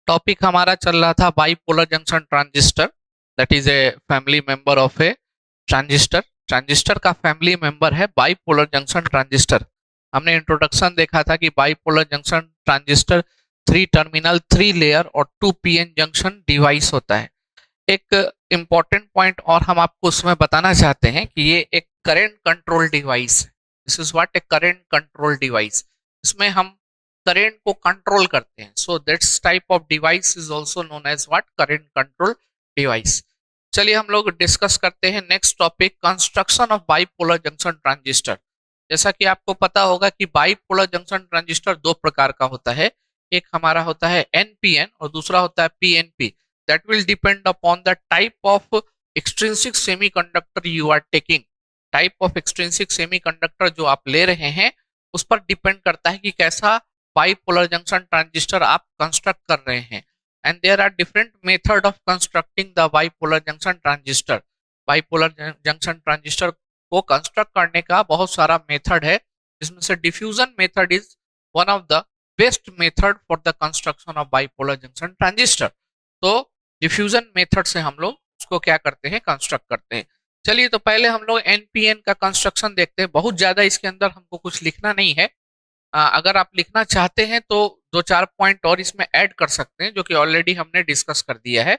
Topic हमारा चल रहा था bipolar junction transistor. That is a family member of A transistor. Transistor का फैमिली मेंबर है बाइपोलर जंक्शन ट्रांजिस्टर। हमने इंट्रोडक्शन देखा था कि bipolar junction transistor three terminal three layer और टू पीएन जंक्शन डिवाइस होता है। एक इंपॉर्टेंट पॉइंट और हम आपको उसमें बताना चाहते हैं कि ये एक करंट कंट्रोल डिवाइस है। This is what a current control device. इसमें हम करंट को कंट्रोल करते हैं। So that's type of device is also known as what, current control device. चलिए हम लोग डिस्कस करते हैं next topic, construction of bipolar junction transistor. जैसा कि आपको पता होगा कि बाइपोलर जंक्शन ट्रांजिस्टर दो प्रकार का होता है। एक हमारा होता है एनपीएन और दूसरा होता है PNP. that will depend upon the type of extrinsic semiconductor you are taking। type of extrinsic semiconductor जो आप ले रहे हैं उस पर डिपेंड करता है कि कैसा बाइपोलर जंक्शन ट्रांजिस्टर आप कंस्ट्रक्ट कर रहे हैं। And there are different method of constructing the bipolar junction transistor. Bipolar junction transistor को कंस्ट्रक्ट करने का बहुत सारा मेथड है, जिसमें से diffusion method is one of the best method for the construction of bipolar junction transistor. तो diffusion method से हम लोग उसको क्या करते हैं, कंस्ट्रक्ट करते हैं। चलिए तो पहले हम लोग एनपीएन का कंस्ट्रक्शन देखते हैं। बहुत ज्यादा इसके अंदर हमको कुछ लिखना नहीं है। अगर आप लिखना चाहते हैं तो दो चार पॉइंट और इसमें ऐड कर सकते हैं, जो कि ऑलरेडी हमने डिस्कस कर दिया है।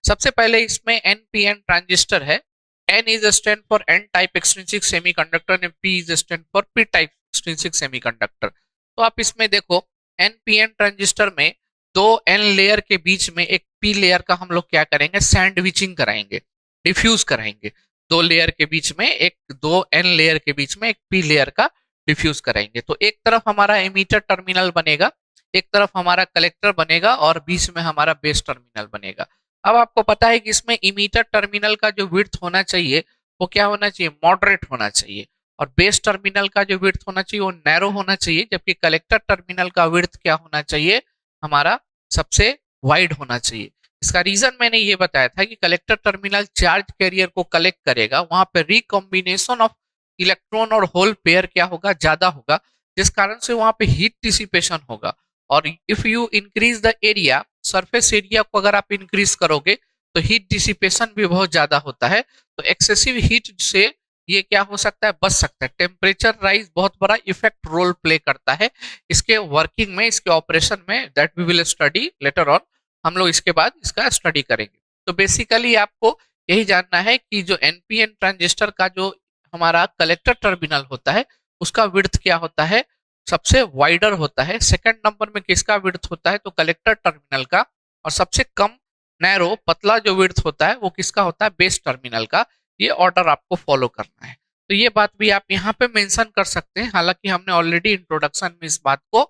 सबसे पहले इसमें एनपीएन ट्रांजिस्टर है। N is stand for N type extrinsic semiconductor and P is stand for P type extrinsic semiconductor. तो आप इसमें देखो, एनपीएन ट्रांजिस्टर में दो एन लेयर के बीच में एक पी लेयर का हम लोग क्या करेंगे, सैंडविचिंग कराएंगे, डिफ्यूज कराएंगे। दो लेयर के बीच में एक, दो एन लेयर के बीच में एक पी लेयर का डिफ्यूज कराएंगे। तो एक तरफ हमारा एमीटर टर्मिनल बनेगा, एक तरफ हमारा कलेक्टर बनेगा और बीच में हमारा बेस टर्मिनल बनेगा। अब आपको पता है कि इसमें इमीटर टर्मिनल का जो विड्थ होना चाहिए वो क्या होना चाहिए, मॉडरेट होना चाहिए। और बेस टर्मिनल का जो विड्थ होना चाहिए वो नैरो होना चाहिए, जबकि कलेक्टर टर्मिनल का विड्थ क्या होना चाहिए, हमारा सबसे वाइड होना चाहिए। इसका रीजन मैंने ये बताया था कि कलेक्टर टर्मिनल चार्ज कैरियर को कलेक्ट करेगा, वहां पे रिकॉम्बिनेशन ऑफ इलेक्ट्रॉन और होल पेयर क्या होगा, ज्यादा होगा, जिस कारण से वहां पे हीट डिसिपेशन होगा। और if you increase the area, surface area को अगर आप इंक्रीज करोगे तो हीट डिसिपेशन भी बहुत ज्यादा होता है। तो एक्सेसिव हीट से ये क्या हो सकता है, बच सकता है। टेम्परेचर राइज बहुत बड़ा इफेक्ट रोल प्ले करता है इसके वर्किंग में, इसके ऑपरेशन में। That we will study later on. हम लोग इसके बाद इसका स्टडी करेंगे। तो बेसिकली आपको यही जानना है कि जो एनपीएन ट्रांजिस्टर का जो हमारा कलेक्टर टर्मिनल होता है उसका विड्थ क्या होता है, सबसे वाइडर होता है। सेकंड नंबर में किसका विड्थ होता है, तो कलेक्टर टर्मिनल का। और सबसे कम नैरो पतला जो विड्थ होता है वो किसका होता है, बेस टर्मिनल का। ये ऑर्डर आपको फॉलो करना है। तो ये बात भी आप यहाँ पे मेंशन कर सकते हैं, हालांकि हमने ऑलरेडी इंट्रोडक्शन में इस बात को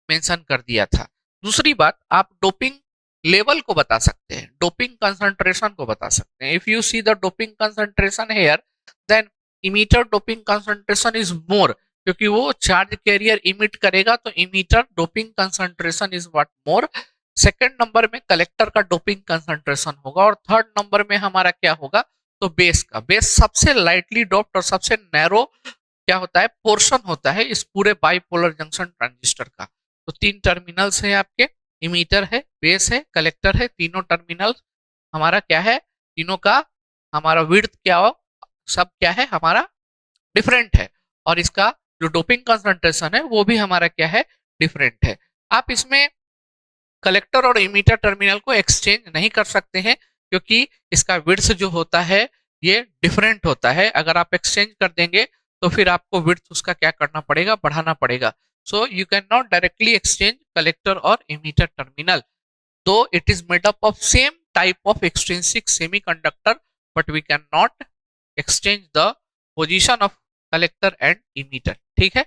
मेंशन कर दिया था। दूसरी बात, आप डोपिंग लेवल को बता सकते हैं, डोपिंग कंसंट्रेशन को बता सकते हैं। If you see the doping concentration here, then emitter doping concentration is more, क्योंकि वो चार्ज कैरियर इमिट करेगा, तो emitter doping concentration is what, more. Second number में कलेक्टर का डोपिंग कंसंट्रेशन होगा और थर्ड नंबर में हमारा क्या होगा, तो बेस का। बेस सबसे लाइटली डोप्ड और सबसे नैरो क्या होता है, पोर्शन होता है इस पूरे बाइपोलर जंक्शन ट्रांजिस्टर का। तो तीन टर्मिनल्स है आपके, इमीटर है, बेस है, कलेक्टर है। तीनों टर्मिनल हमारा क्या है, तीनों का हमारा विड्थ क्या हो, सब क्या है हमारा डिफरेंट है। और इसका जो डोपिंग कंसंट्रेशन है वो भी हमारा क्या है, डिफरेंट है। आप इसमें कलेक्टर और इमीटर टर्मिनल को एक्सचेंज नहीं कर सकते हैं, क्योंकि इसका विड्थ जो होता है ये डिफरेंट होता है। अगर आप एक्सचेंज कर देंगे तो फिर आपको विड्थ उसका क्या करना पड़ेगा, बढ़ाना पड़ेगा। So you can not directly exchange collector और emitter terminal, though it is made up of same type of extrinsic semiconductor, but we can not exchange the position of collector and emitter. ठीक है।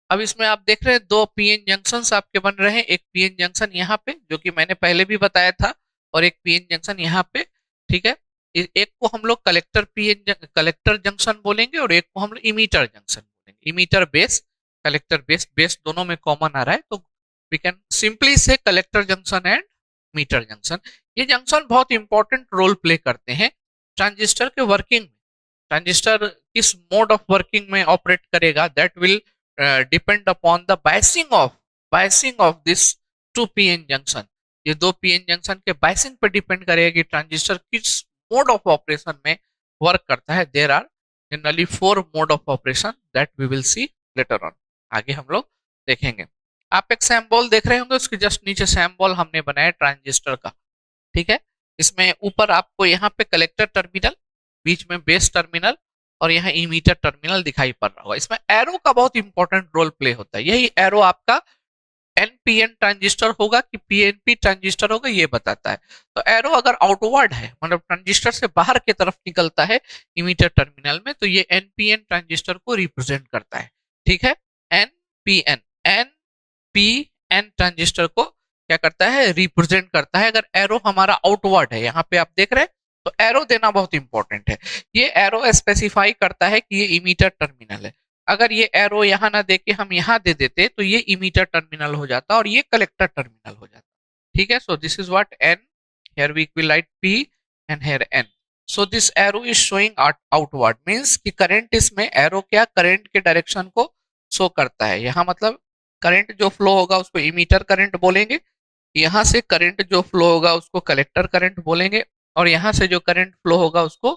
अब इसमें आप देख रहे हैं दो पीएन जंक्शन आपके बन रहे हैं। एक पीएन जंक्शन यहाँ पे जो कि मैंने पहले भी बताया था, और एक पीएन जंक्शन यहाँ पे। ठीक है। एक को हम लोग कलेक्टर जंक्शन बोलेंगे और एक को हम लोग इमीटर जंक्शन बोलेंगे। Emitter base, collector base, base दोनों में कॉमन आ रहा है, तो वी कैन सिंपली से collector junction and emitter junction. ये जंक्शन बहुत इंपॉर्टेंट रोल प्ले करते हैं ट्रांजिस्टर के वर्किंग में। ट्रांजिस्टर किस मोड ऑफ वर्किंग में ऑपरेट करेगा, that will depend upon the biasing of this 2 pn junction। ये दो पीएन जंक्शन के बायसिंग पे डिपेंड करेगा कि ट्रांजिस्टर किस मोड ऑफ ऑपरेशन में वर्क करता है। There are generally 4 mode of operation that we will see later on, आगे हम लोग देखेंगे। आप एक सैम्बल देख रहे होंगे, उसके जस्ट नीचे सैम्बल हमने बनाया ट्रांजिस्टर का, ठीक है। इसमें ऊपर आपको यहाँ पे कलेक्टर टर्मिनल, बीच में बेस टर्मिनल और यहाँ इमीटर टर्मिनल दिखाई पड़ रहा होगा। इसमें एरो का बहुत इंपॉर्टेंट रोल प्ले होता है। यही एरो आपका एनपीएन ट्रांजिस्टर होगा कि पीएनपी ट्रांजिस्टर होगा ये बताता है। तो एरो अगर आउटवर्ड है, मतलब ट्रांजिस्टर से बाहर की तरफ निकलता है इमीटर टर्मिनल में, तो ये एनपीएन ट्रांजिस्टर को रिप्रेजेंट करता है, ठीक है। एनपीएन एनपीएन ट्रांजिस्टर को क्या करता है, रिप्रेजेंट करता है। अगर एरो हमारा आउटवर्ड है, यहाँ पे आप देख रहे हैं, तो एरो देना बहुत इंपॉर्टेंट है। ये एरो स्पेसिफाई करता है कि ये इमीटर टर्मिनल है। अगर ये एरो यहाँ ना देके हम यहाँ दे देते तो ये इमीटर टर्मिनल हो जाता और ये कलेक्टर टर्मिनल हो जाता, ठीक है। So this is what N, here we will write P and here N. So this arrow is showing outward, means कि करंट, इसमें एरो क्या करंट के डायरेक्शन को शो करता है। यहाँ मतलब करंट जो फ्लो होगा उसको इमीटर करंट बोलेंगे, यहाँ से करंट जो फ्लो होगा उसको कलेक्टर करंट बोलेंगे, और यहाँ से जो करंट फ्लो होगा उसको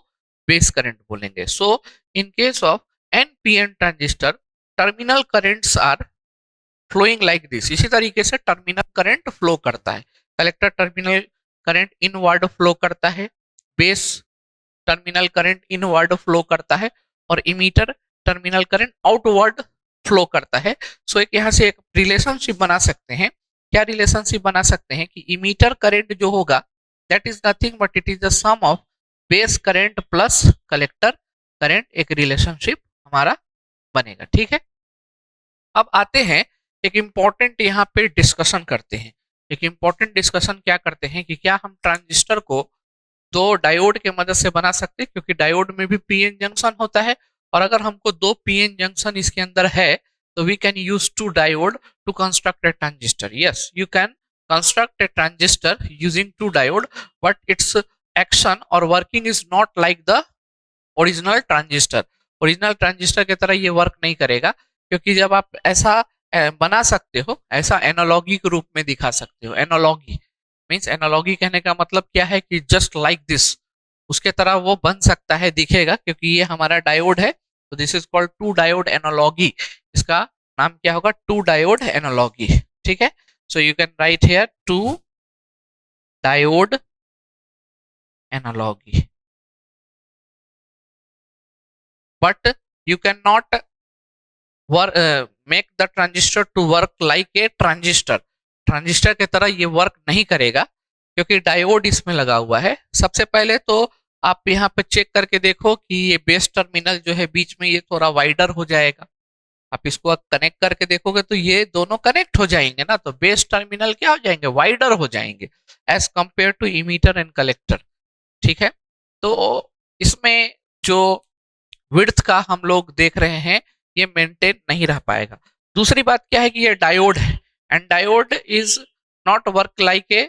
बेस करंट बोलेंगे। So in case of NPN transistor, terminal currents are flowing like this. इसी तरीके से टर्मिनल करंट फ्लो करता है। Collector terminal current inward flow करता है, base terminal current inward flow करता है, और emitter terminal current outward flow करता है। सो एक यहाँ से एक रिलेशनशिप बना सकते हैं। क्या रिलेशनशिप बना सकते हैं कि इमीटर करंट जो होगा that is nothing but it is the sum of base current plus collector current, एक रिलेशनशिप हमारा बनेगा, ठीक है। अब आते हैं एक इंपॉर्टेंट यहाँ पे डिस्कशन करते हैं। एक इंपॉर्टेंट डिस्कशन क्या करते हैं कि क्या हम ट्रांजिस्टर को दो डायोड के मदद से बना सकते हैं, क्योंकि डायोड में भी पीएन जंक्शन होता है, और अगर हमको दो पीएन जंक्शन इसके अंदर है तो we can use two diode to construct a transistor. Yes, you can construct a transistor using two diode, but its action और working is not like the original transistor. Original transistor की तरह ये work नहीं करेगा, क्योंकि जब आप ऐसा बना सकते हो, ऐसा एनालॉगी के रूप में दिखा सकते हो। एनालॉगी मींस, एनालॉगी कहने का मतलब क्या है कि जस्ट लाइक दिस, उसके तरह वो बन सकता है, दिखेगा, क्योंकि ये हमारा डायोड है। तो this is called two diode analogy. इसका नाम क्या होगा, टू डायोड एनालॉगी, ठीक है। So you can write here two diode analogy, but you cannot make the transistor to work like a transistor। Transistor की तरह ये वर्क नहीं करेगा, क्योंकि डायोड इसमें लगा हुआ है। सबसे पहले तो आप यहाँ पे चेक करके देखो कि ये बेस टर्मिनल जो है बीच में, ये थोड़ा वाइडर हो जाएगा। आप इसको कनेक्ट करके देखोगे तो ये दोनों कनेक्ट हो जाएंगे ना, तो बेस टर्मिनल क्या हो जाएंगे, वाइडर हो जाएंगे as compare to emitter and collector, ठीक है। तो इसमें जो विड्थ का हम लोग देख रहे हैं ये मेंटेन नहीं रह पाएगा। दूसरी बात क्या है कि ये डायोड है, and diode is not work like A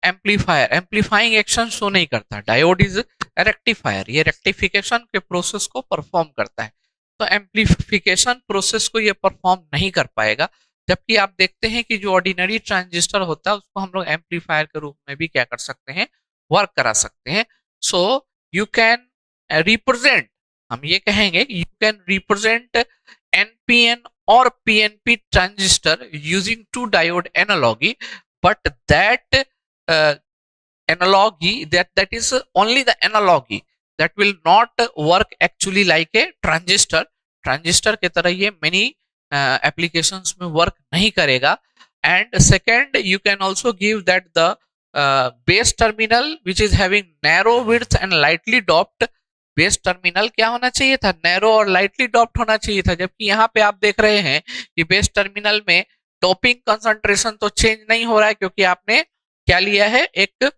amplifier. Amplifying action show नहीं करता। डायोड इज रेक्टिफायर, ये रेक्टिफिकेशन के प्रोसेस को परफॉर्म करता है। तो एम्पलीफिकेशन प्रोसेस को ये परफॉर्म नहीं कर पाएगा। जबकि आप देखते हैं कि जो ऑर्डिनरी ट्रांजिस्टर होता है उसको हम लोग एम्पलीफायर के रूप में भी क्या कर सकते हैं, वर्क करा सकते हैं। सो यू कैन रिप्रेजेंट, हम ये कहेंगे यू कैन रिप्रेजेंट एनपीएन और PNP transistor using two diode analogy, but that analogy that is only the analogy that will not work actually like a transistor। Transistor की तरह ये many applications में work नहीं करेगा। and second you can also give that the base terminal which is having narrow width and lightly doped, base terminal क्या होना चाहिए था, नैरो और लाइटली डॉप्ड होना चाहिए था। जबकि यहाँ पे आप देख रहे हैं कि बेस टर्मिनल में डोपिंग कंसंट्रेशन तो चेंज नहीं हो रहा है, क्योंकि आपने क्या लिया है, एक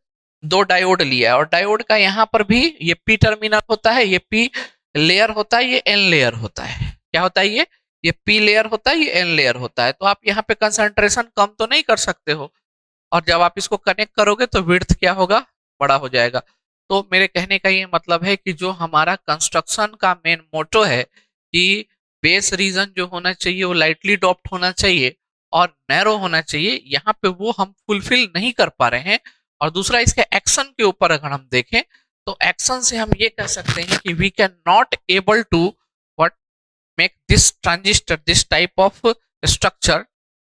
दो डायोड लिया है, और डायोड का यहाँ पर भी ये पी टर्मिनल होता है, ये पी लेयर होता है, ये एन लेयर होता है। क्या होता है ये पी लेयर होता है, ये एन लेयर होता है। तो आप यहाँ पे कंसंट्रेशन कम तो नहीं कर सकते हो, और जब आप इसको कनेक्ट करोगे तो विड्थ क्या होगा, बड़ा हो जाएगा। तो मेरे कहने का ये मतलब है कि जो हमारा कंस्ट्रक्शन का मेन मोटो है कि बेस रीजन जो होना चाहिए वो लाइटली डॉप्ड होना चाहिए, और नैरो होना चाहिए, यहाँ पे वो हम फुलफिल नहीं कर पा रहे हैं। और दूसरा इसके एक्शन के ऊपर अगर हम देखें तो एक्शन से हम ये कह सकते हैं कि we can not able to what make this transistor this type of structure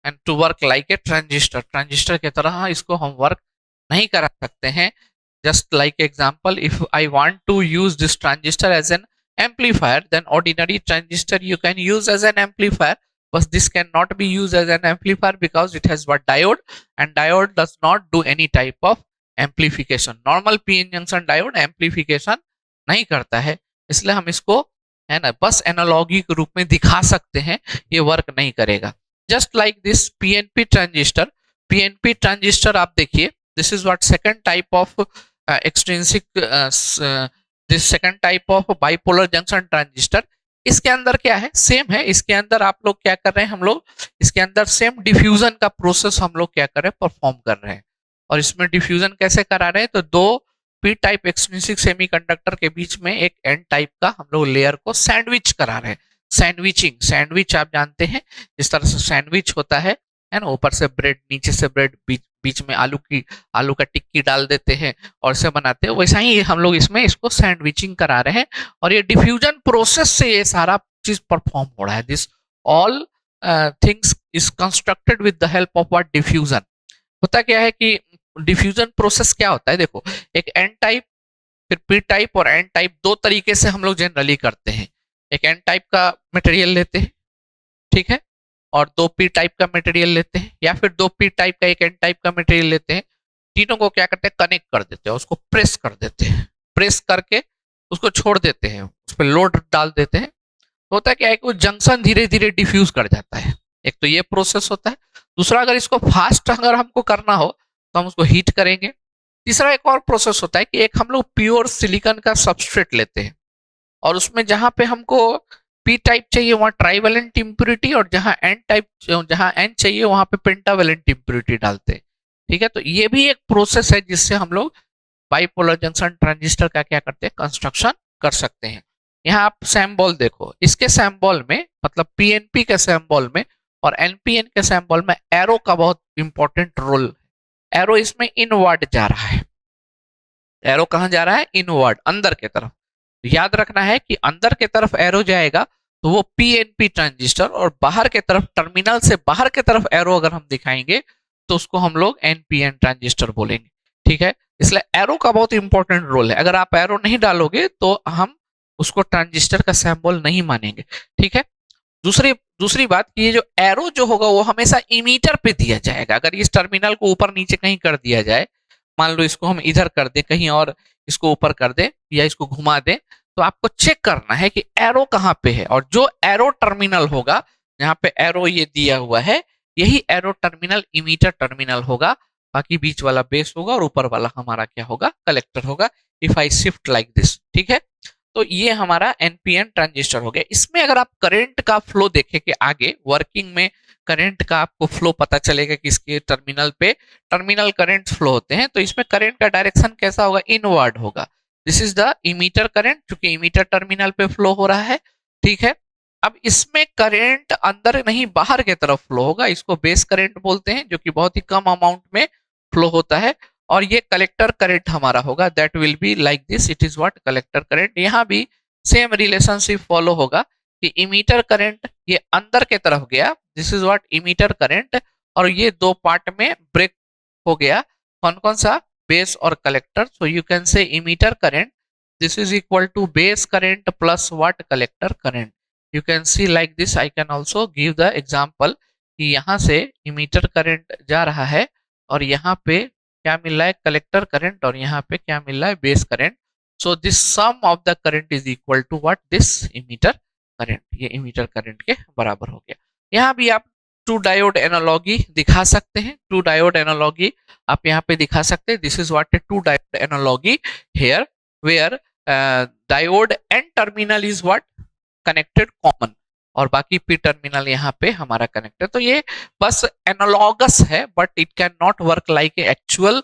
and to work like a transistor, transistor की तरह इसको हम वर्क नहीं करा सकते हैं। just like example, if I want to use this transistor as an amplifier, then ordinary transistor you can use as an amplifier, but this cannot be used as an amplifier because it has what diode, and diode does not do any type of amplification. normal pn junction diode amplification नहीं करता है, इसलिए हम इसको है ना बस analogy के रूप में दिखा सकते हैं, ये वर्क नहीं करेगा। Just like this PNP transistor, PNP transistor आप देखिए, this is what second type of extrinsic this second type of bipolar junction transistor. इसके अंदर क्या है, सेम है। इसके अंदर आप लोग क्या कर रहे हैं, हम लोग इसके अंदर सेम डिफ्यूजन का प्रोसेस हम लोग क्या कर रहे हैं, परफॉर्म कर रहे हैं। और इसमें डिफ्यूजन कैसे करा रहे हैं, तो दो पी टाइप एक्सट्रिंसिक सेमीकंडक्टर के बीच में एक एन टाइप का हम लोग लेयर को सैंडविच करा रहे हैं। सैंडविचिंग, सैंडविच आप जानते हैं जिस तरह से सैंडविच होता है ना, ऊपर से ब्रेड, नीचे से ब्रेड, बीच में आलू का टिक्की डाल देते हैं और इसे बनाते हैं, वैसा ही हम लोग इसमें इसको सैंडविचिंग करा रहे हैं। और ये डिफ्यूजन प्रोसेस से ये सारा चीज परफॉर्म हो रहा है। This all things is constructed with the help of what diffusion. होता क्या है कि डिफ्यूजन प्रोसेस क्या होता है, देखो एक एन टाइप फिर पी टाइप और एन टाइप दो तरीके से हम लोग जनरली करते हैं। एक एन टाइप का मटेरियल लेते हैं, ठीक है, और दो पी टाइप का मटेरियल लेते हैं, या फिर दो पी टाइप का एक एन टाइप का मटेरियल लेते हैं। तीनों को क्या करते हैं, कनेक्ट कर देते हैं, उसको प्रेस कर देते हैं, प्रेस करके उसको छोड़ देते हैं, उस पर लोड डाल देते हैं। तो होता है क्या है कि वो जंक्शन धीरे धीरे डिफ्यूज कर जाता है। एक तो ये प्रोसेस होता है। दूसरा, अगर इसको फास्ट अगर हमको करना हो तो हम उसको हीट करेंगे। तीसरा एक और प्रोसेस होता है कि एक हम लोग प्योर सिलिकॉन का सबस्ट्रेट लेते हैं और उसमें जहां पे हमको पी टाइप चाहिए वहां ट्राइवेलेंट इंप्योरिटी, और जहां एन चाहिए वहां पे पेंटावेलेंट इंप्योरिटी डालते हैं। ठीक है, तो ये भी एक प्रोसेस है जिससे हम लोग बाइपोलर जंक्शन ट्रांजिस्टर का क्या करते हैं, कंस्ट्रक्शन कर सकते हैं। यहाँ आप सैम्बॉल देखो, इसके सैम्बॉल में मतलब पीएनपी के सैम्बॉल में और एनपीएन के सैम्बॉल में एरो का बहुत इंपॉर्टेंट रोल। एरो इसमें इनवर्ड जा रहा है। एरो कहां जा रहा है, इनवर्ड, अंदर के तरफ। याद रखना है कि अंदर के तरफ एरो जाएगा तो वो पीएनपी ट्रांजिस्टर, और बाहर के तरफ, टर्मिनल से बाहर के तरफ एरो अगर हम दिखाएंगे तो उसको हम लोग एनपीएन ट्रांजिस्टर बोलेंगे। ठीक है, इसलिए एरो का बहुत इंपॉर्टेंट रोल है। अगर आप एरो नहीं डालोगे तो हम उसको ट्रांजिस्टर का सैंबल नहीं मानेंगे। ठीक है, दूसरी बात कि ये जो एरो जो होगा वो हमेशा इमीटर पे दिया जाएगा। अगर इस टर्मिनल को ऊपर नीचे कहीं कर दिया जाए, मान लो इसको हम इधर कर दें कहीं और इसको ऊपर कर दें या इसको घुमा दें, तो आपको चेक करना है कि एरो कहाँ पे है, और जो एरो टर्मिनल होगा, जहाँ पे एरो ये दिया हुआ है, यही एरो टर्मिनल इमीटर टर्मिनल होगा। बाकी बीच वाला बेस होगा और ऊपर वाला हमारा क्या होगा, कलेक्टर होगा। If I shift like this, ठीक है, तो ये हमारा एनपीएन ट्रांजिस्टर हो गया। इसमें अगर आप करंट का फ्लो देखें कि आगे वर्किंग में करंट का आपको फ्लो पता चलेगा कि इसके टर्मिनल पे टर्मिनल करंट फ्लो होते हैं, तो इसमें करंट का डायरेक्शन कैसा होगा, इनवर्ड होगा। This is the emitter current, क्योंकि इमीटर टर्मिनल पे फ्लो हो रहा है। ठीक है, अब इसमें करंट अंदर नहीं बाहर की तरफ फ्लो होगा, इसको बेस करंट बोलते हैं, जो कि बहुत ही कम अमाउंट में फ्लो होता है। और ये कलेक्टर करंट हमारा होगा, that will be like this, it is what collector current. यहाँ भी सेम रिलेशनशिप फॉलो होगा कि इमीटर करंट ये अंदर के तरफ गया, this is what emitter current, और ये दो पार्ट में ब्रेक हो गया। कौन कौन सा, बेस और collector. So you can say emitter current this is equal to base current plus what, collector current. You can see like this, I can also give the example कि यहाँ से इमीटर करंट जा रहा है और यहाँ पे क्या मिल रहा है, कलेक्टर करंट, और यहाँ पे क्या मिल रहा है, base current. So this sum of the current is equal to what, this emitter current. ये इमीटर करंट के बराबर हो गया। यहाँ भी आप टू डायोड एनालॉगी दिखा सकते हैं, टू डायोड एनालॉगी आप यहाँ पे दिखा सकते हैं। This is what a two diode analogy here, where diode N terminal is what connected common, और बाकी पी टर्मिनल यहाँ पे हमारा कनेक्टेड। तो ये बस एनालॉगस है, but it can not work like A actual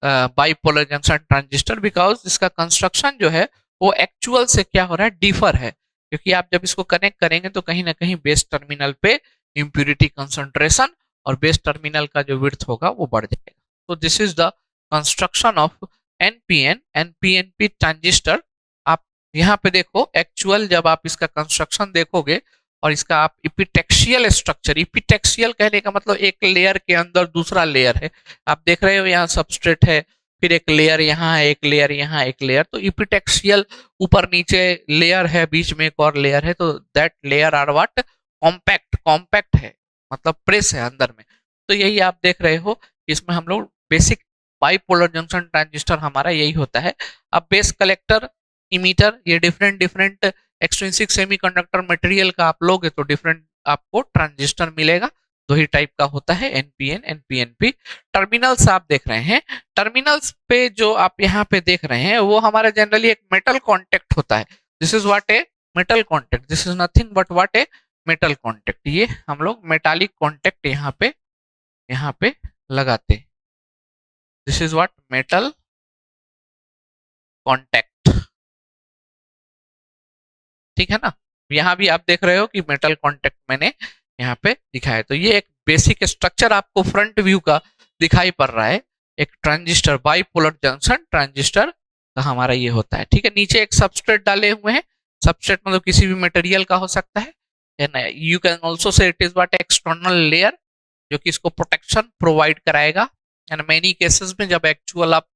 bipolar junction transistor, because इसका कंस्ट्रक्शन जो है वो एक्चुअल से क्या हो रहा है, डिफर है। क्योंकि आप जब इसको कनेक्ट करेंगे तो कहीं ना कहीं बेस टर्मिनल पे इम्प्यूरिटी कंसंट्रेशन और बेस टर्मिनल का जो विड्थ होगा वो बढ़ जाएगा। तो this is the construction of NPN NPNP transistor. आप यहाँ पे देखो एक्चुअल जब आप इसका कंस्ट्रक्शन देखोगे और इसका आप इपिटेक्सियल स्ट्रक्चर, इपिटेक्सियल कहने का मतलब एक लेयर के अंदर दूसरा लेयर है। आप देख रहे हो यहाँ सबस्ट्रेट है, फिर एक लेयर यहाँ है, एक लेयर यहाँ, एक लेयर, तो इपिटेक्सियल ऊपर नीचे लेयर है, बीच में एक और लेयर है, तो that layer are what, compact, compact है मतलब प्रेस है अंदर में। तो यही आप देख रहे हो, इसमें हम लोग बेसिक बाइपोलर जंक्शन ट्रांजिस्टर हमारा यही होता है। अब बेस कलेक्टर, इमीटर, ये different different extrinsic semiconductor material का आप लोगे तो डिफरेंट आपको ट्रांजिस्टर मिलेगा। दो ही टाइप का होता है, एनपीएन एनपीएनपी। टर्मिनल्स आप देख रहे हैं, टर्मिनल्स पे जो आप यहाँ पे देख रहे हैं वो हमारा जनरली एक मेटल कॉन्टेक्ट होता है। This is what a metal contact, this is nothing but what a metal contact. ये हम लोग मेटालिक कॉन्टेक्ट यहाँ पे लगाते हैं। This is what metal contact, ठीक है ना। यहाँ भी आप देख रहे हो कि मेटल कॉन्टेक्ट मैंने यहाँ पे दिखाया। तो ये एक बेसिक स्ट्रक्चर आपको फ्रंट व्यू का दिखाई पड़ रहा है। एक ट्रांजिस्टर, बाइपोलर जंक्शन ट्रांजिस्टर का हमारा ये होता है, ठीक है। नीचे एक सबस्ट्रेट डाले हुए हैं, सबस्ट्रेट मतलब किसी भी मटेरियल का हो सकता है। You can also say it is what external layer, जो कि इसको प्रोटेक्शन प्रोवाइड कराएगा। एंड मेनी केसेस में जब एक्चुअल आप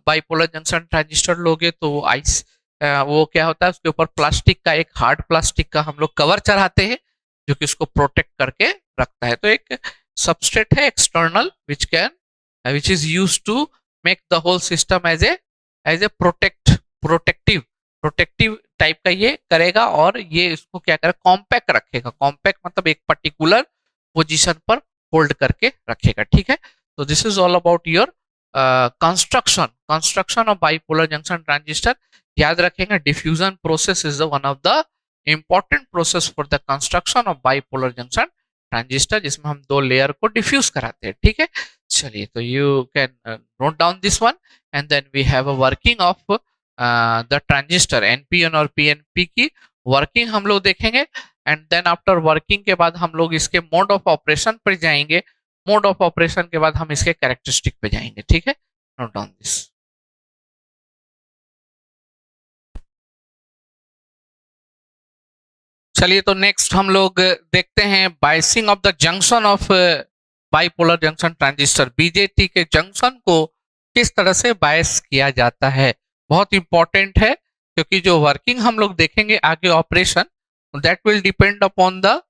बाइपोलर जंक्शन ट्रांजिस्टर लोगे तो आइस वो क्या होता है, उसके ऊपर प्लास्टिक का, एक हार्ड प्लास्टिक का हम लोग कवर चढ़ाते हैं जो कि उसको प्रोटेक्ट करके रखता है। तो एक सबस्ट्रेट है external which is used to make the whole system as a protective type का ये करेगा, और ये इसको क्या करेगा, कॉम्पैक्ट रखेगा। कॉम्पैक्ट मतलब एक पर्टिकुलर पोजीशन पर होल्ड करके रखेगा, ठीक है। तो this is all about your construction of bipolar junction transistor. याद रखेंगे diffusion process is one of the important process for the construction of bipolar junction transistor, जिसमें हम दो लेयर को डिफ्यूज कराते हैं, ठीक है। चलिए, तो you can note down this one and then we have a working of the transistor. NPN और पीएनपी की वर्किंग हम लोग देखेंगे, एंड देन आफ्टर वर्किंग के बाद हम लोग इसके मोड ऑफ ऑपरेशन पर जाएंगे। मोड ऑफ ऑपरेशन के बाद हम इसके कैरेक्टरिस्टिक पे जाएंगे, ठीक है। Note down this. चलिए, तो नेक्स्ट हम लोग देखते हैं biasing of the junction of bipolar junction transistor. BJT के जंक्शन को किस तरह से बायस किया जाता है, बहुत इंपॉर्टेंट है, क्योंकि जो वर्किंग हम लोग देखेंगे आगे operation, that will depend upon the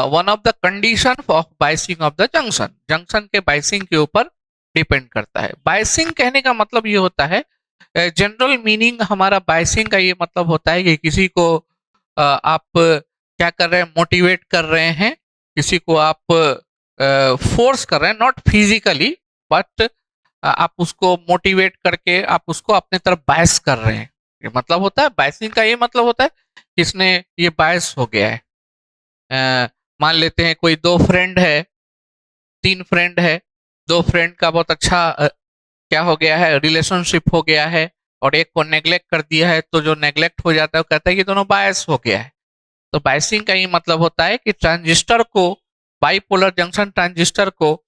one of the condition of biasing of the junction. Junction के बायसिंग के ऊपर डिपेंड करता है। बायसिंग कहने का मतलब ये होता है, जनरल मीनिंग हमारा बायसिंग का ये मतलब होता है कि किसी को आप क्या कर रहे हैं, मोटिवेट कर रहे हैं, किसी को आप फोर्स कर रहे हैं, नॉट फिजिकली बट आप उसको मोटिवेट करके आप उसको अपने तरफ बायस कर रहे हैं। ये मतलब होता है बायसिंग का, ये मतलब होता है किसने ये बायस हो गया है। मान लेते हैं कोई दो फ्रेंड है, तीन फ्रेंड है, दो फ्रेंड का बहुत अच्छा क्या हो गया है, रिलेशनशिप हो गया है, और एक को नेग्लेक्ट कर दिया है, तो जो नेग्लेक्ट हो जाता है वो कहता है कि दोनों बायस हो गया है। तो बायसिंग का ये मतलब होता है कि ट्रांजिस्टर को, बाइपोलर जंक्शन ट्रांजिस्टर को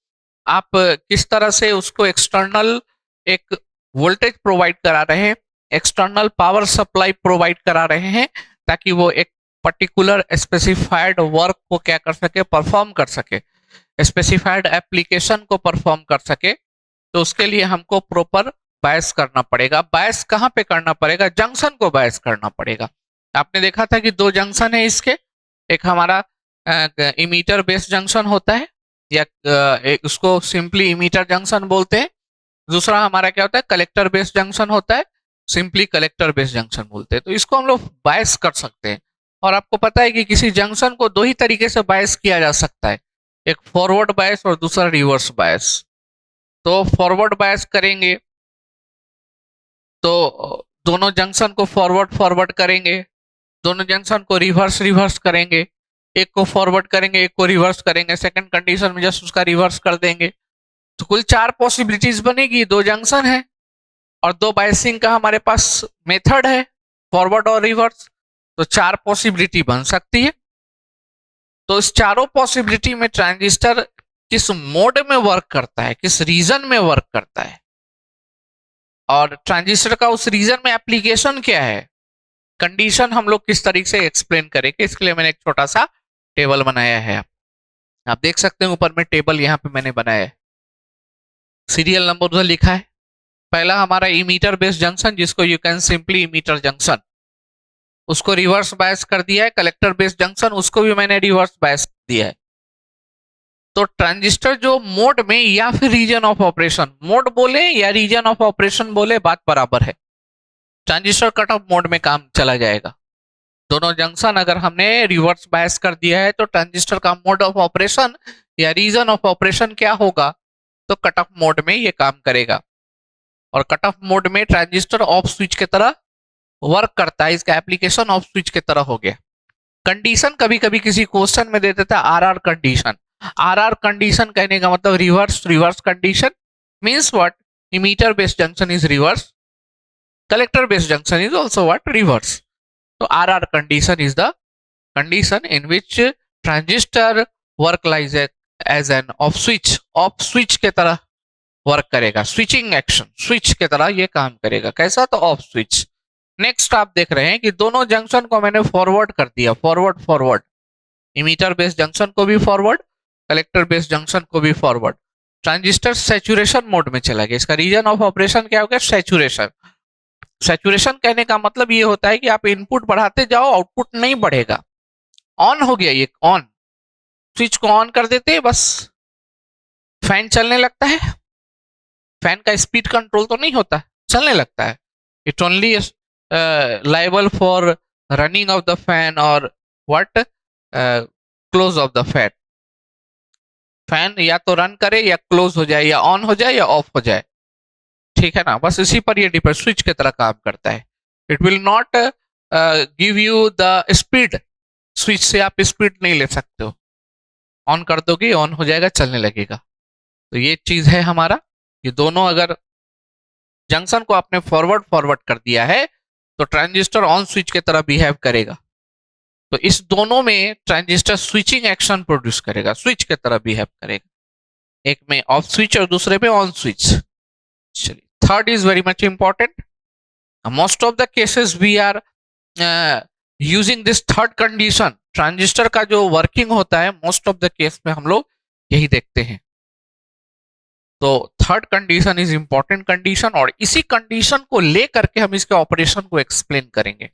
आप किस तरह से उसको एक्सटर्नल एक वोल्टेज प्रोवाइड करा रहे हैं, एक्सटर्नल पावर सप्लाई प्रोवाइड करा रहे हैं, ताकि वो एक पर्टिकुलर स्पेसिफाइड वर्क को क्या कर सके, परफॉर्म कर सके, स्पेसिफाइड एप्लीकेशन को परफॉर्म कर सके। तो उसके लिए हमको प्रॉपर बायस करना पड़ेगा। बायस कहाँ पे करना पड़ेगा, जंक्शन को बायस करना पड़ेगा। आपने देखा था कि दो जंक्शन है इसके, एक हमारा इमीटर बेस जंक्शन होता है, या एक उसको सिंपली इमीटर जंक्शन बोलते हैं। दूसरा हमारा क्या होता है, कलेक्टर बेस जंक्शन होता है, सिंपली कलेक्टर बेस जंक्शन बोलते हैं। तो इसको हम लोग बायस कर सकते हैं। और आपको पता है कि किसी जंक्शन को दो ही तरीके से बायस किया जा सकता है, एक फॉरवर्ड बायस और दूसरा रिवर्स बायस। तो फॉरवर्ड बायस करेंगे तो दोनों जंक्शन को फॉरवर्ड करेंगे, दोनों जंक्शन को रिवर्स करेंगे, एक को फॉरवर्ड करेंगे, एक को रिवर्स करेंगे, सेकंड कंडीशन में जस्ट उसका रिवर्स कर देंगे। तो कुल चार पॉसिबिलिटीज बनेगी। दो जंक्शन है और दो बायसिंग का हमारे पास मेथड है, फॉरवर्ड और रिवर्स, तो चार पॉसिबिलिटी बन सकती है। तो इस चारों पॉसिबिलिटी में ट्रांजिस्टर किस मोड में वर्क करता है, किस रीजन में वर्क करता है, और ट्रांजिस्टर का उस रीजन में एप्लीकेशन क्या है, कंडीशन हम लोग किस तरीके से एक्सप्लेन करेंगे। इसके लिए मैंने एक छोटा सा टेबल बनाया है। आप देख सकते हैं ऊपर में टेबल यहाँ पे मैंने बनाया है, सीरियल नंबर उधर लिखा है। पहला हमारा इमीटर बेस्ड जंक्शन, जिसको you can simply emitter junction, उसको रिवर्स बायस कर दिया है। कलेक्टर बेस्ड जंक्शन, उसको भी मैंने रिवर्स बायस दिया है। तो ट्रांजिस्टर जो मोड में या फिर रीजन ऑफ ऑपरेशन, मोड बोले या रीजन ऑफ ऑपरेशन बोले, बात बराबर है। ट्रांजिस्टर कट ऑफ मोड में काम चला जाएगा। दोनों जंक्शन अगर हमने रिवर्स बायस कर दिया है तो ट्रांजिस्टर का मोड ऑफ ऑपरेशन या रीजन ऑफ ऑपरेशन क्या होगा, तो कट ऑफ मोड में ये काम करेगा। और कट ऑफ मोड में ट्रांजिस्टर ऑफ स्विच की तरह वर्क करता है। इसका एप्लीकेशन ऑफ स्विच की तरह हो गया। कंडीशन कभी कभी किसी क्वेश्चन में दे देता है आरआर कंडीशन। आरआर कंडीशन कहने का मतलब reverse condition means what, emitter based junction is reverse, collector based junction is also what, reverse. So RR condition is the condition in which transistor work lies as an off switch के तरह work करेगा। Switching action, switch के तरह ये काम करेगा। कैसा, तो ऑफ स्विच। नेक्स्ट आप देख रहे हैं कि दोनों जंक्शन को मैंने फॉरवर्ड कर दिया, फॉरवर्ड, इमीटर बेस्ड जंक्शन को भी फॉरवर्ड, कलेक्टर बेस्ड जंक्शन को भी फॉरवर्ड। ट्रांजिस्टर सैचुरेशन मोड में चला गया। इसका रीजन ऑफ ऑपरेशन क्या हो गया, सैचुरेशन। सैचुरेशन कहने का मतलब ये होता है कि आप इनपुट बढ़ाते जाओ, आउटपुट नहीं बढ़ेगा। ऑन हो गया ये, ऑन, स्विच को ऑन कर देते हैं, बस फैन चलने लगता है। फैन का स्पीड कंट्रोल तो नहीं होता, चलने लगता है। It only liable for running of the fan or what, close of the fan. Fan या तो रन करे या क्लोज हो जाए, या ऑन हो जाए या ऑफ हो जाए, ठीक है ना। बस इसी पर ये डिपेंड, स्विच की तरह काम करता है। It will not give you the speed, switch से आप स्पीड नहीं ले सकते हो। ऑन कर दोगे ऑन हो जाएगा, चलने लगेगा। तो ये चीज है हमारा। ये दोनों अगर जंक्शन को आपने फॉरवर्ड कर दिया है तो ट्रांजिस्टर ऑन स्विच की तरह बिहेव करेगा। तो इस दोनों में ट्रांजिस्टर स्विचिंग एक्शन प्रोड्यूस करेगा, स्विच की तरह बिहेव करेगा। एक में ऑफ स्विच और दूसरे में ऑन स्विच। चलिए, third is very much important. Most of the cases we are using this third condition. Transistor का जो वर्किंग होता है मोस्ट ऑफ द केस में हम लोग यही देखते हैं। तो third condition is important condition, और इसी कंडीशन को लेकर के हम इसके ऑपरेशन को एक्सप्लेन करेंगे।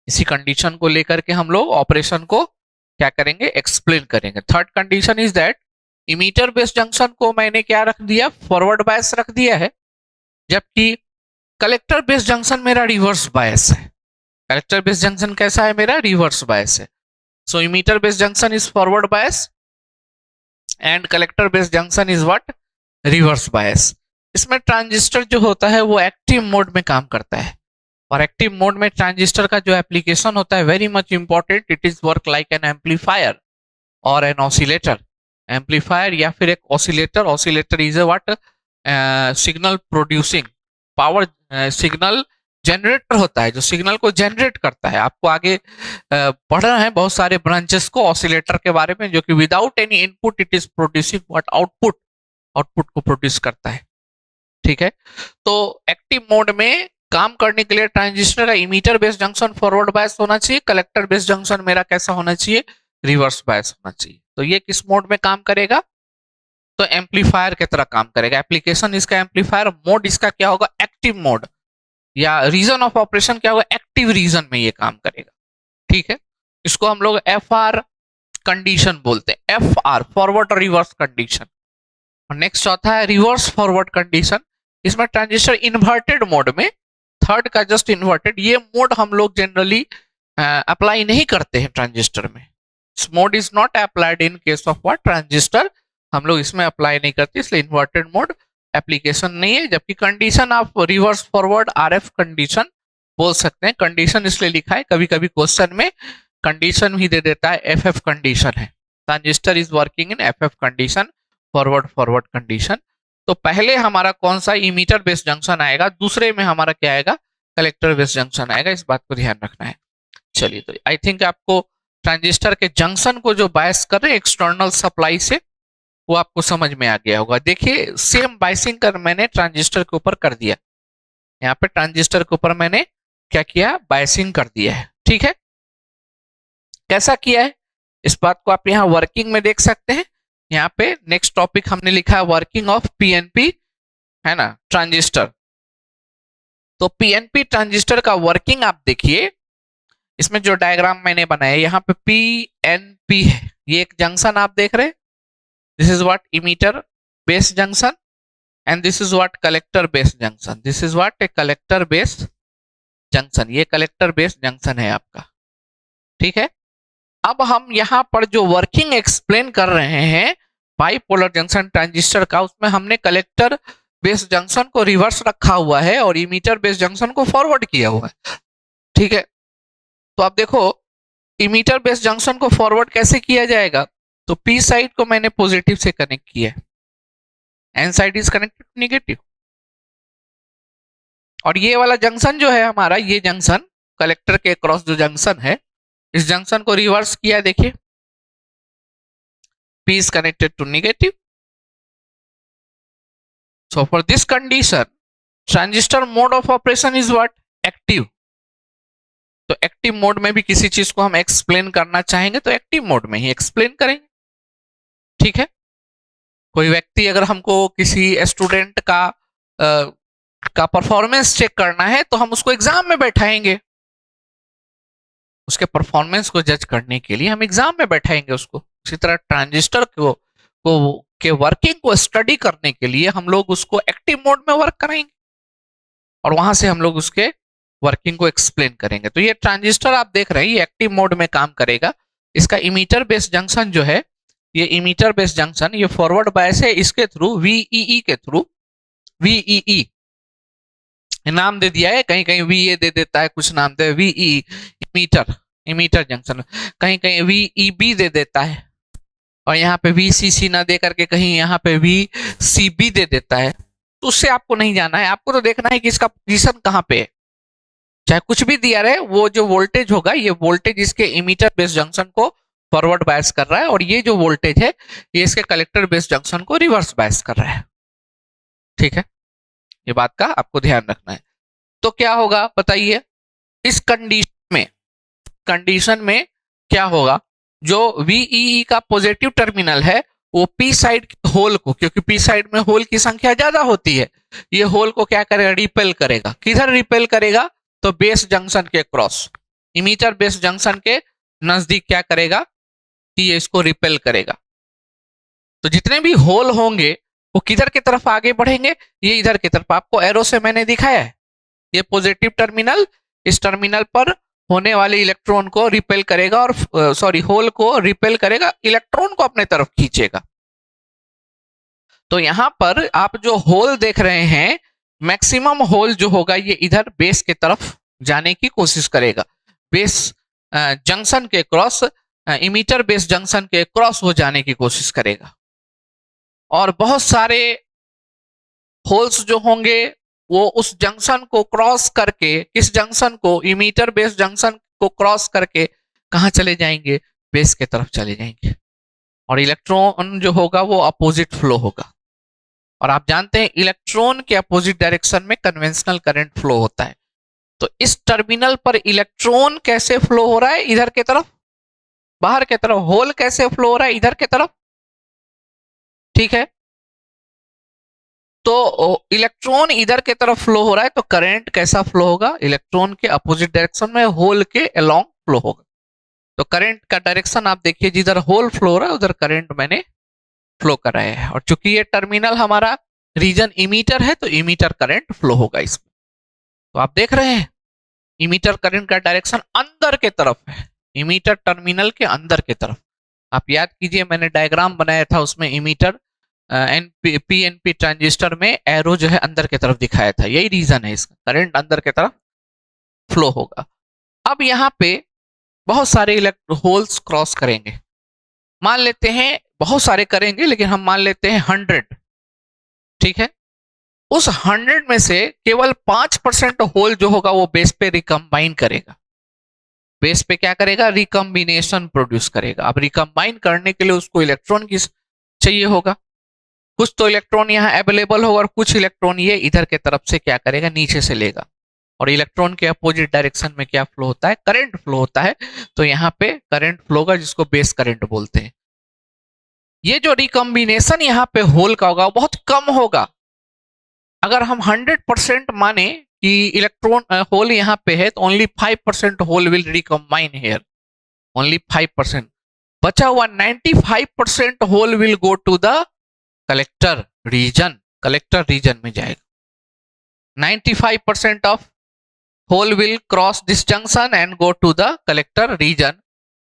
इसी कंडीशन को लेकर के हम लोग ऑपरेशन को क्या करेंगे, एक्सप्लेन करेंगे। Third condition is that emitter based junction को मैंने क्या रख दिया, फॉरवर्ड बायस रख दिया है, जबकि कलेक्टर बेस्ड जंक्शन मेरा रिवर्स बायस है। कलेक्टर बेस्ड जंक्शन कैसा है, मेरा रिवर्स बायस है। So emitter based junction is forward bias and collector based junction is what, reverse bias. इसमें ट्रांजिस्टर जो होता है वो एक्टिव मोड में काम करता है, और एक्टिव मोड में ट्रांजिस्टर का जो एप्लीकेशन होता है very much important. It is work like an amplifier और एन ऑसिलेटर। एम्पलीफायर या फिर एक oscillator. Oscillator is a what, signal producing power, signal generator होता है जो सिग्नल को जनरेट करता है। आपको आगे पढ़ना है बहुत सारे ब्रांचेस को ऑसिलेटर के बारे में, जो कि without any input it is producing what, output, output को प्रोड्यूस करता है, ठीक है। तो एक्टिव मोड में काम करने के लिए ट्रांजिस्टर का emitter based junction forward bias होना चाहिए, कलेक्टर बेस्ड जंक्शन मेरा कैसा होना चाहिए, रिवर्स बायस होना चाहिए। तो ये किस मोड में काम करेगा, तो एम्पलीफायर की तरह काम करेगा। एप्लीकेशन इसका एम्पलीफायर, मोड इसका क्या होगा, एक्टिव मोड, या रीजन ऑफ ऑपरेशन क्या होगा, एक्टिव रीजन में ये काम करेगा, ठीक है। इसको हम लोग FR कंडीशन बोलते हैं, FR फॉरवर्ड और रिवर्स कंडीशन। और नेक्स्ट चौथा है रिवर्स फॉरवर्ड कंडीशन। इसमें ट्रांजिस्टर इन्वर्टेड मोड में, थर्ड का जस्ट इन्वर्टेड, ये मोड हम लोग जनरली अप्लाई नहीं करते हैं ट्रांजिस्टर में। This mode is not applied in case of what, transistor हम लोग इसमें अप्लाई नहीं करते, इसलिए इन्वर्टेड मोड एप्लीकेशन नहीं है। जबकि कंडीशन आप रिवर्स फॉरवर्ड RF कंडीशन बोल सकते हैं। कंडीशन इसलिए लिखा है, कभी कभी क्वेश्चन में कंडीशन भी दे देता है, FF कंडीशन है। Transistor is working in FF condition, forward condition. तो पहले हमारा कौन सा, इमीटर बेस्ड जंक्शन आएगा, दूसरे में हमारा क्या आएगा, कलेक्टर बेस्ड जंक्शन आएगा। इस बात को ध्यान रखना है। चलिए, तो आई थिंक आपको ट्रांजिस्टर के जंक्शन को जो बायस कर रहे हैं एक्सटर्नल सप्लाई से, वो आपको समझ में आ गया होगा। देखिए सेम बाइसिंग कर मैंने ट्रांजिस्टर के ऊपर कर दिया, यहाँ पे ट्रांजिस्टर के ऊपर मैंने क्या किया, बाइसिंग कर दिया है। ठीक है, कैसा किया है इस बात को आप यहाँ वर्किंग में देख सकते हैं। यहाँ पे नेक्स्ट टॉपिक हमने लिखा है वर्किंग ऑफ पीएनपी, है ना, ट्रांजिस्टर। तो पीएनपी ट्रांजिस्टर का वर्किंग आप देखिए, इसमें जो डायग्राम मैंने बनाया यहाँ पे पीएनपी है, ये एक जंक्शन आप देख रहे हैं, this is what emitter base junction and this is what collector base junction, this is what A collector base junction, ये कलेक्टर बेस जंक्शन है आपका। ठीक है, अब हम यहाँ पर जो वर्किंग एक्सप्लेन कर रहे हैं बाइपोलर जंक्शन ट्रांजिस्टर का, उसमें हमने कलेक्टर बेस जंक्शन को रिवर्स रखा हुआ है और इमीटर बेस जंक्शन को फॉरवर्ड किया हुआ है। ठीक है, तो आप देखो इमीटर बेस जंक्शन को फॉरवर्ड कैसे किया जाएगा, तो पी साइड को मैंने पॉजिटिव से कनेक्ट किया है, N side is connected to negative, और ये वाला जंक्शन जो है हमारा, ये जंक्शन कलेक्टर के क्रॉस जो जंक्शन है, इस जंक्शन को रिवर्स किया, देखिए P is connected to negative. So for this condition, transistor mode of operation is what? Active. तो एक्टिव मोड में भी किसी चीज को हम एक्सप्लेन करना चाहेंगे तो एक्टिव मोड में ही एक्सप्लेन करेंगे। ठीक है, कोई व्यक्ति अगर हमको किसी स्टूडेंट का परफॉर्मेंस चेक करना है तो हम उसको एग्जाम में बैठाएंगे, उसके परफॉर्मेंस को जज करने के लिए हम एग्जाम में बैठाएंगे उसको। उसी तरह ट्रांजिस्टर के वर्किंग को स्टडी करने के लिए हम लोग उसको एक्टिव मोड में वर्क कराएंगे और वहां से हम लोग उसके वर्किंग को एक्सप्लेन करेंगे। तो ये ट्रांजिस्टर आप देख रहे हैं, ये एक्टिव मोड में काम करेगा। इसका इमीटर बेस जंक्शन जो है, ये इमीटर बेस जंक्शन, ये फॉरवर्ड बायस है, इसके थ्रू वीईई के थ्रू, वीईई नाम दे दिया है, कहीं कहीं वीए दे देता है, कुछ नाम दे वीई इमीटर जंक्शन, कहीं कहीं वीईबी दे देता है, और यहाँ पे वीसीसी ना दे करके कहीं यहाँ पे वीसीबी दे देता है। तो उससे आपको नहीं जाना है, आपको तो देखना है कि इसका पोजीशन कहाँ पे है। चाहे कुछ भी दिया रहे, वो जो वोल्टेज होगा, ये वोल्टेज इसके इमीटर बेस जंक्शन को फॉरवर्ड बायस कर रहा है, और ये जो वोल्टेज है ये इसके कलेक्टर बेस जंक्शन को रिवर्स बायस कर रहा है। ठीक है, ये बात का आपको ध्यान रखना है। तो क्या होगा बताइए, इस कंडीशन में क्या होगा, जो वीईई का पॉजिटिव टर्मिनल है वो पी साइड होल को, क्योंकि पी साइड में होल की संख्या ज्यादा होती है, ये होल को क्या करेगा, रिपेल करेगा। किधर रिपेल करेगा, तो बेस जंक्शन के क्रॉस, इमीटर बेस जंक्शन के नजदीक क्या करेगा कि ये इसको रिपेल करेगा। तो जितने भी होल होंगे वो किधर की तरफ आगे बढ़ेंगे, ये इधर की तरफ। आपको एरो से मैंने दिखाया है, ये पॉजिटिव टर्मिनल इस टर्मिनल पर होने वाले इलेक्ट्रॉन को रिपेल करेगा, और सॉरी होल को रिपेल करेगा, इलेक्ट्रॉन को अपने तरफ खींचेगा। तो यहां पर आप जो होल देख रहे हैं, मैक्सिमम होल जो होगा ये इधर बेस के तरफ जाने की कोशिश करेगा, बेस जंक्शन के क्रॉस, इमीटर बेस जंक्शन के क्रॉस हो जाने की कोशिश करेगा। और बहुत सारे होल्स जो होंगे वो उस जंक्शन को क्रॉस करके, इस जंक्शन को, इमीटर बेस जंक्शन को क्रॉस करके कहां चले जाएंगे, बेस के तरफ चले जाएंगे, और इलेक्ट्रॉन जो होगा वो अपोजिट फ्लो होगा। और आप जानते हैं इलेक्ट्रॉन के अपोजिट डायरेक्शन में कन्वेंशनल करंट फ्लो होता है। तो इस टर्मिनल पर इलेक्ट्रॉन कैसे फ्लो हो रहा है, इधर के तरफ, बाहर के तरफ। होल कैसे फ्लो हो रहा है, इधर के तरफ। ठीक है, तो इलेक्ट्रॉन इधर के तरफ फ्लो हो रहा है, तो करंट कैसा फ्लो होगा, इलेक्ट्रॉन के अपोजिट डायरेक्शन में, होल के अलोंग फ्लो होगा। तो करंट का डायरेक्शन आप देखिए, जिधर होल फ्लो हो रहा है उधर करंट मैंने फ्लो कराया है। और चूंकि ये टर्मिनल हमारा रीजन इमीटर है, तो इमीटर करंट फ्लो होगा इसमें। तो आप देख रहे हैं इमीटर करंट का डायरेक्शन अंदर के तरफ है, इमीटर टर्मिनल के अंदर के तरफ। आप याद कीजिए मैंने डायग्राम बनाया था, उसमें इमीटर पीएनपी ट्रांजिस्टर में एरो जो है अंदर के तरफ दिखाया था, यही रीजन है इसका, करंट अंदर के तरफ फ्लो होगा। अब यहाँ पे बहुत सारे होल्स क्रॉस करेंगे, मान लेते हैं बहुत सारे करेंगे, लेकिन हम मान लेते हैं 100। ठीक है, उस 100 में से केवल 5% होल जो होगा वो बेस पे रिकम्बाइन करेगा, बेस पे क्या करेगा, रिकम्बिनेशन प्रोड्यूस करेगा। अब रिकम्बाइन करने के लिए उसको इलेक्ट्रॉन की चाहिए होगा, कुछ तो इलेक्ट्रॉन यहाँ अवेलेबल होगा और कुछ इलेक्ट्रॉन ये इधर के तरफ से क्या करेगा, नीचे से लेगा। और इलेक्ट्रॉन के अपोजिट डायरेक्शन में क्या फ्लो होता है, करंट फ्लो होता है। तो यहाँ पे करंट फ्लो होगा जिसको बेस करंट बोलते हैं। ये जो रिकॉम्बिनेशन यहाँ पे होल का होगा वो बहुत कम होगा। अगर हम 100% माने कि इलेक्ट्रॉन होल यहाँ पे है तो only 5% hole will recombine here, only 5%। बचा हुआ 95% hole will go to the collector region, collector region में जाएगा। 95% of hole will cross this junction and go to the collector region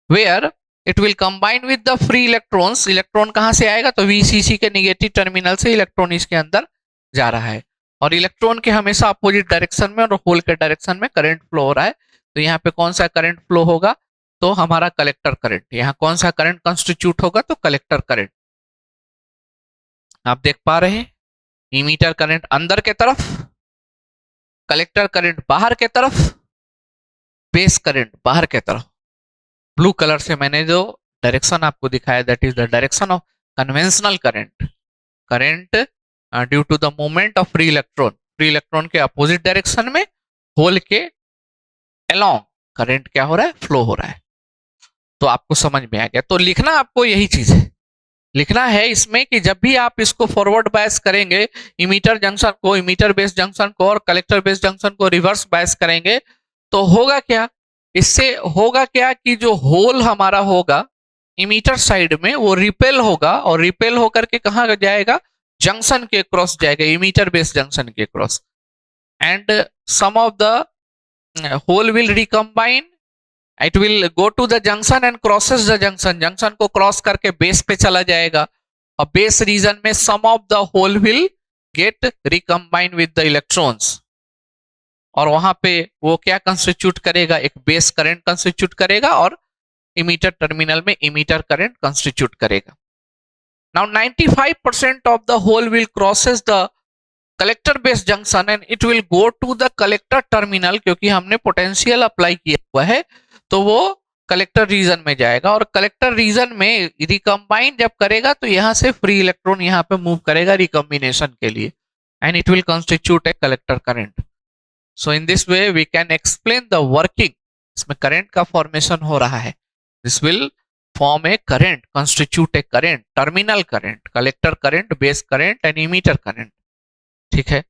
where it will combine with the free electrons. Electron कहां से आएगा, तो VCC के negative terminal से electron इसके अंदर जा रहा है और इलेक्ट्रॉन के हमेशा अपोजिट डायरेक्शन में और होल के डायरेक्शन में करंट फ्लो हो रहा है। तो यहाँ पे कौन सा करंट फ्लो होगा, तो हमारा कलेक्टर करंट। यहाँ कौन सा करंट कंस्टिट्यूट होगा, तो कलेक्टर करंट। आप देख पा रहे हैं, इमीटर करंट अंदर के तरफ, कलेक्टर करंट बाहर के तरफ, बेस करंट बाहर के तरफ। ब्लू कलर से मैंने जो डायरेक्शन आपको दिखाया that is the direction of conventional current. Current due to the movement of free electron, free electron के अपोजिट डायरेक्शन में होल के अलोंग करंट क्या हो रहा है, फ्लो हो रहा है। तो आपको समझ में आ गया। तो लिखना आपको यही चीज है, लिखना है इसमें कि जब भी आप इसको फॉरवर्ड बायस करेंगे, इमीटर जंक्शन को, इमीटर बेस जंक्शन को और कलेक्टर बेस जंक्शन को रिवर्स बायस करेंगे, तो होगा क्या, इससे होगा क्या कि जो होल हमारा होगा इमीटर साइड में वो रिपेल होगा और रिपेल होकर के कहां जाएगा, जंक्शन के क्रॉस जाएगा, इमीटर बेस जंक्शन के cross. And some of the hole will recombine, it will go to the junction and crosses the junction, junction को क्रॉस करके बेस पे चला जाएगा और बेस रीजन में some of the hole will get recombine with the electrons और वहां पे वो क्या कंस्टिट्यूट करेगा, एक बेस करंट कंस्टिट्यूट करेगा और इमीटर टर्मिनल में इमीटर करंट कंस्टिट्यूट करेगा। Now 95% of the hole will crosses the collector base junction and it will go to the collector terminal, क्योंकि हमने पोटेंशियल अप्लाई किया हुआ है तो वो कलेक्टर रीजन में जाएगा और कलेक्टर रीजन में रिकम्बाइन जब करेगा तो यहां से फ्री इलेक्ट्रॉन यहां पे मूव करेगा रिकॉम्बिनेशन के लिए and it will constitute a collector current. So in this way we can explain the working, इसमें करंट का फॉर्मेशन हो रहा है। This will form a current, constitute a current, terminal current, collector current, base current and emitter current. ठीक है,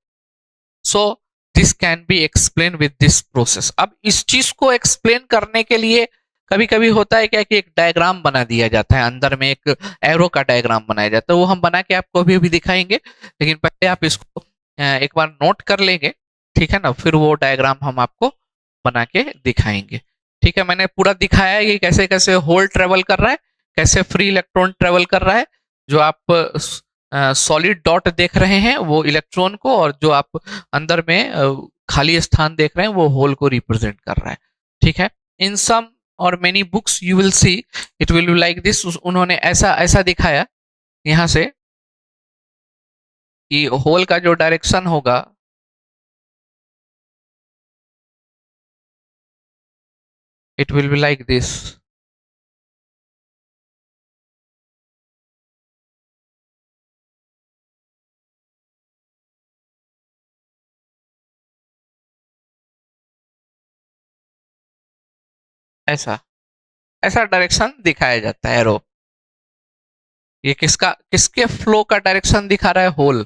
so this can be explain with this process. अब इस चीज को एक्सप्लेन करने के लिए कभी कभी होता है क्या कि एक डायग्राम बना दिया जाता है, अंदर में एक एरो का डायग्राम बनाया जाता है, वो हम बना के आपको अभी दिखाएंगे, लेकिन पहले आप इसको एक बार नोट कर लेंगे, ठीक है ना, फिर वो डायग्राम हम आपको बना के दिखाएंगे। ठीक है, मैंने पूरा दिखाया है कि कैसे कैसे होल ट्रेवल कर रहा है, कैसे फ्री इलेक्ट्रॉन ट्रेवल कर रहा है। जो आप सॉलिड डॉट देख रहे हैं वो इलेक्ट्रॉन को, और जो आप अंदर में खाली स्थान देख रहे हैं वो होल को रिप्रेजेंट कर रहा है। ठीक है, इन सम और many books you will see it will be like this. उन्होंने ऐसा ऐसा दिखाया यहां से कि होल का जो डायरेक्शन होगा it will be like this। ऐसा ऐसा डायरेक्शन दिखाया जाता है एरो। ये किसका, किसके फ्लो का डायरेक्शन दिखा रहा है, होल।